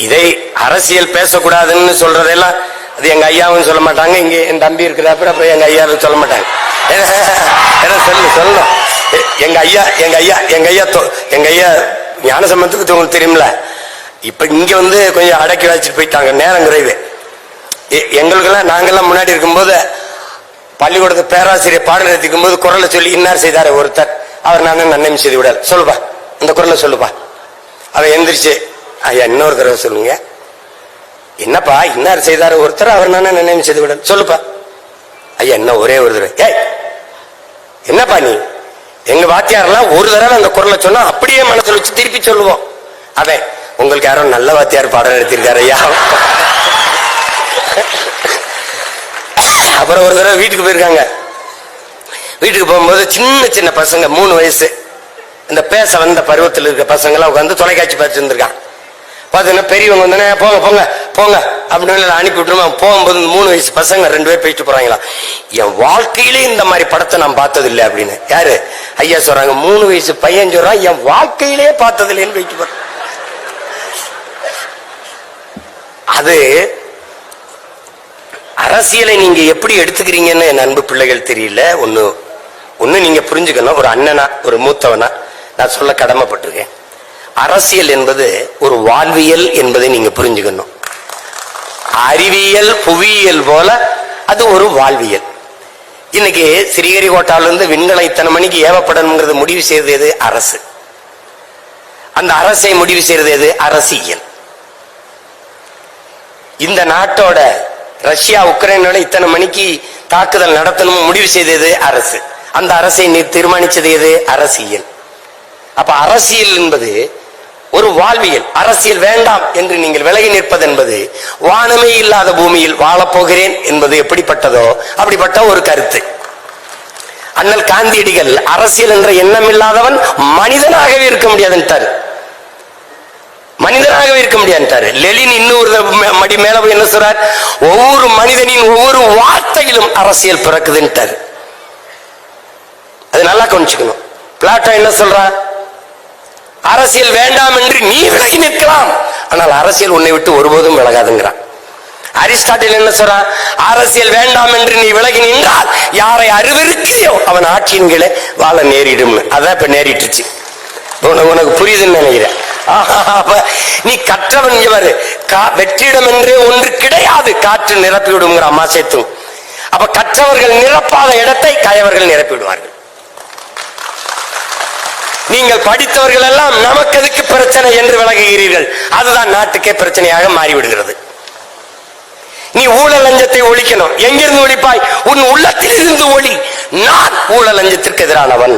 இதை அரசியல் பேசக்கூடாதுன்னு சொல்றதெல்லாம் அது எங்க ஐயாவும் சொல்ல மாட்டாங்க, இங்க என் தம்பி இருக்கிறப்ப அப்ப எங்க ஐயாவும் சொல்ல மாட்டாங்க. சொல்லணும் எங்க ஐயா ஞானசம்பந்தத்துக்கு உங்களுக்கு தெரியுமில்ல. இப்ப இங்க வந்து கொஞ்சம் அடக்கி வச்சுட்டு போயிட்டாங்க, நேரம் குறைவு. எங்களுக்கெல்லாம் நாங்கெல்லாம் முன்னாடி இருக்கும்போது பள்ளிக்கூடத்து பேராசிரியர் பாடம் எடுத்துக்கும் போது குரலை சொல்லி இன்னார் செய்தாரு ஒருத்தர், அவர் நானும் நன்மை செய்து விடாது சொல்லுப்பா, இந்த குரலை சொல்லுப்பா. அவன் எந்திரிச்சு ஐயா இன்னொரு தடவை சொல்லுங்க, என்னப்பா இன்னார் செய்தாரு ஒருத்தர், அவர் நானும் நன்மை செய்து விடாது சொல்லுப்பா. ஐயா என்ன ஒரே ஒரு தடவை, ஏய் என்னப்பா நீ, எங்க வாத்தியாரெல்லாம் ஒரு தடவை அந்த குரலை சொன்னா அப்படியே மனசுல வச்சு திருப்பி சொல்லுவோம். அவன் உங்களுக்கு யாரும் நல்ல வாத்தியார் பாடம் எடுத்திருக்காரு ஐயா. அப்புறம் ஒரு தடவை வீட்டுக்கு போயிருக்காங்க. வீட்டுக்கு போகும்போது சின்ன சின்ன பசங்க 3 வயசு இந்த பேச வந்த பருவத்தில் இருக்க பசங்க எல்லாம் உட்காந்து தொலைக்காட்சி பார்த்துட்டு இருந்திருக்கான். பார்த்தீங்கன்னா பெரியவங்க வந்தோடனே போங்க போங்க போங்க அப்படின்னு அனுப்பி விட்டுருமா. போகும்போது 3 வயசு பசங்க 2 பேர் போயிட்டு போறாங்களா, என் வாழ்க்கையிலே இந்த மாதிரி படத்தை நான் பார்த்தது இல்லை அப்படின்னு. யாரு ஐயா சொல்றாங்க, 3 வயசு பையன் சொல்றான் என் வாழ்க்கையிலே பார்த்தது இல்லைன்னு போயிட்டு போறான். அது அரசியலை நீங்க எப்படி எடுத்துக்கிறீங்கன்னு என் அன்பு பிள்ளைகள் தெரியல. ஒண்ணு நீங்க புரிஞ்சுக்கணும், ஒரு அண்ணனா ஒரு மூத்தவனா நான் சொல்ல கடமைப்பட்டிருக்கேன். அரசியல் என்பது ஒரு வாழ்வியல் என்பதை நீங்க புரிஞ்சுக்கணும். அறிவியல் புவியியல் போல அது ஒரு வாழ்வியல். இன்னைக்கு ஸ்ரீஹரிகோட்டால இருந்து விண்கலை இத்தனை மணிக்கு ஏவப்படணுங்கிறது முடிவு செய்தது எது? அரசு. அந்த அரசை முடிவு செய்தது எது? அரசியல். இந்த நாட்டோட ரஷ்யா உக்ரைனோட இத்தனை மணிக்கு தாக்குதல் நடத்தணும் முடிவு செய்தது அரசு. அந்த அரசை தீர்மானிச்சது எது? அரசியல். அப்ப அரசியல் என்பது ஒரு வாழ்வியல். அரசியல் வேண்டாம் என்று நீங்கள் விலகி நிற்பது என்பது வானமே இல்லாத பூமியில் வாழப்போகிறேன் என்பது எப்படிப்பட்டதோ அப்படிப்பட்ட ஒரு கருத்து. அண்ணல் காந்தியடிகள் அரசியல் என்ற எண்ணம் இல்லாதவன் மனிதனாகவே இருக்க முடியாதுன்ட்டாரு. மனிதனாகவே இருக்க முடியாதுன்ட்டாரு. லெனின் இன்னொரு மடி மேல போய் என்ன சொல்றார்? ஒவ்வொரு மனிதனின் ஒவ்வொரு வார்த்தையிலும் அரசியல் பிறக்குதுன்ட்டாரு. அது நல்லா கவனிச்சுக்கணும். பிளாட்டோ என்ன சொல்றான்? அரசியல் வேண்டாம் என்று நீ விலகி நிற்கலாம், ஆனால் அரசியல் உன்னை விட்டு ஒருபோதும் விலகாதுங்கிறான். அரிஸ்டாட்டில் என்ன சொல்றான்? அரசியல் வேண்டாம் என்று நீ விலகி நின்றால் யாரை அருவருக்கையோ அவன் ஆட்சியின் கீழே வாழ நேரிடும். அதான் இப்ப நேரிட்டுச்சு. உனக்கு புரியுதுன்னு நினைக்கிறேன். நீ கற்றவன் இவர் வெற்றிடம் என்றே ஒன்று கிடையாது, காற்று நிரப்பி விடுங்கிற அம்மா சேர்த்து. அப்ப கற்றவர்கள் நிரப்பாத இடத்தை கயவர்கள் நிரப்பிவிடுவார்கள். நீங்கள் படித்தவர்கள் எல்லாம் நமக்கு எதுக்கு பிரச்சனை என்று விலகுகிறீர்கள். அதுதான் நாட்டுக்கே பிரச்சனையாக மாறிவிடுகிறது. நீ ஊழல் லஞ்சத்தை ஒழிக்கணும். எங்கிருந்து ஒழிப்பாய்? உன் உள்ளத்தில் இருந்து ஒளி. நான் ஊழல் லஞ்சத்திற்கு எதிரானவன்,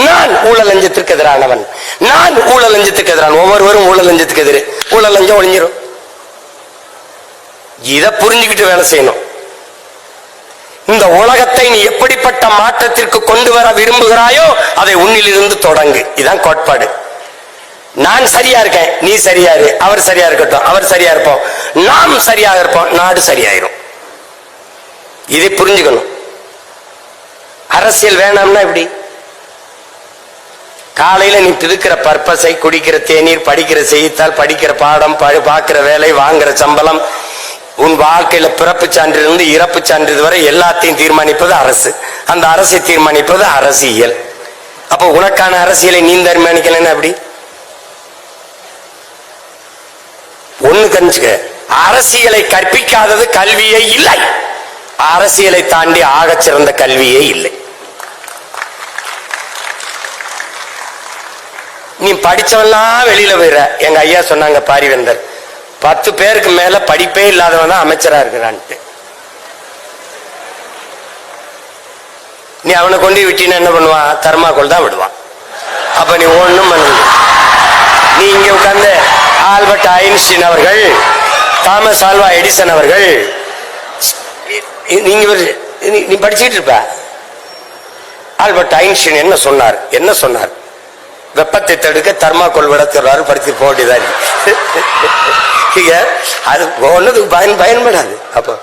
நான் ஊழல் லஞ்சத்திற்கு எதிரானவன், நான் ஊழல் லஞ்சத்துக்கு எதிரான. ஒவ்வொருவரும் ஊழல் லஞ்சத்துக்கு எதிர. ஊழல் லஞ்சம் ஒழிஞ்சிரும். இதை புரிஞ்சுக்கிட்டு வேலை செய்யணும். இந்த உலகத்தை நீ எப்படிப்பட்ட மாற்றத்திற்கு கொண்டு வர விரும்புகிறாயோ அதை உன்னிலிருந்து தொடங்கு. இதுதான் கோட்பாடு. நான் சரியா இருக்கேன், நீ சரியா இரு, அவர் சரியா இருக்கட்டும், அவர் சரியா இருப்போம், நாம் சரியாக இருப்போம், நாடு சரியாயிரும். இதை புரிஞ்சுக்கணும். அரசியல் வேணாம்னா எப்படி? காலையில நீ பிதுக்கிற பர்பஸை, குடிக்கிற தேநீர், படிக்கிற செய்தித்தாள், படிக்கிற பாடம், பார்க்கிற வேலை, வாங்குற சம்பளம், உன் வாழ்க்கையில பிறப்பு சான்றிலிருந்து இறப்பு சான்றிதழ் வரை எல்லாத்தையும் தீர்மானிப்பது அரசு. அந்த அரசை தீர்மானிப்பது அரசியல். அப்ப உனக்கான அரசியலை நீ தீர்மானிக்கலன்னா அப்படி ஒண்ணு கணிச்சுக்க. அரசியலை கற்பிக்காதது கல்வியே இல்லை. அரசியலை தாண்டி ஆகச் சிறந்த கல்வியே இல்லை. நீ படிச்சவெல்லாம் வெளியில போயிற. எங்க ஐயா சொன்னாங்க பாரிவேந்தர், 10 பேருக்கு மேல படிப்பே இல்லாதவன் தான் அமைச்சரா இருக்கிறான்ட்டு. நீ அவனை கொண்டு விட்டினா என்ன பண்ணுவான்? தர்மாக்கோல் தான் விடுவான். அப்ப நீ ஒண்ணும் பண்ண. நீ இங்க உட்கார்ந்து ஆல்பர்ட் ஐன்ஸ்டீன் அவர்கள், தாமஸ் ஆல்வா எடிசன் அவர்கள், நீ படிச்சுட்டு இருப்ப. ஆல்பர்ட் ஐன்ஸ்டீன் என்ன சொன்னார்? என்ன சொன்னார்? வெப்பத்தை தடுக்க தர்மாக்கோல் விட சொல்றாரு. படித்து போட்டிதான் அது ஒன்னதுக்கு பயன்படாது. அப்போ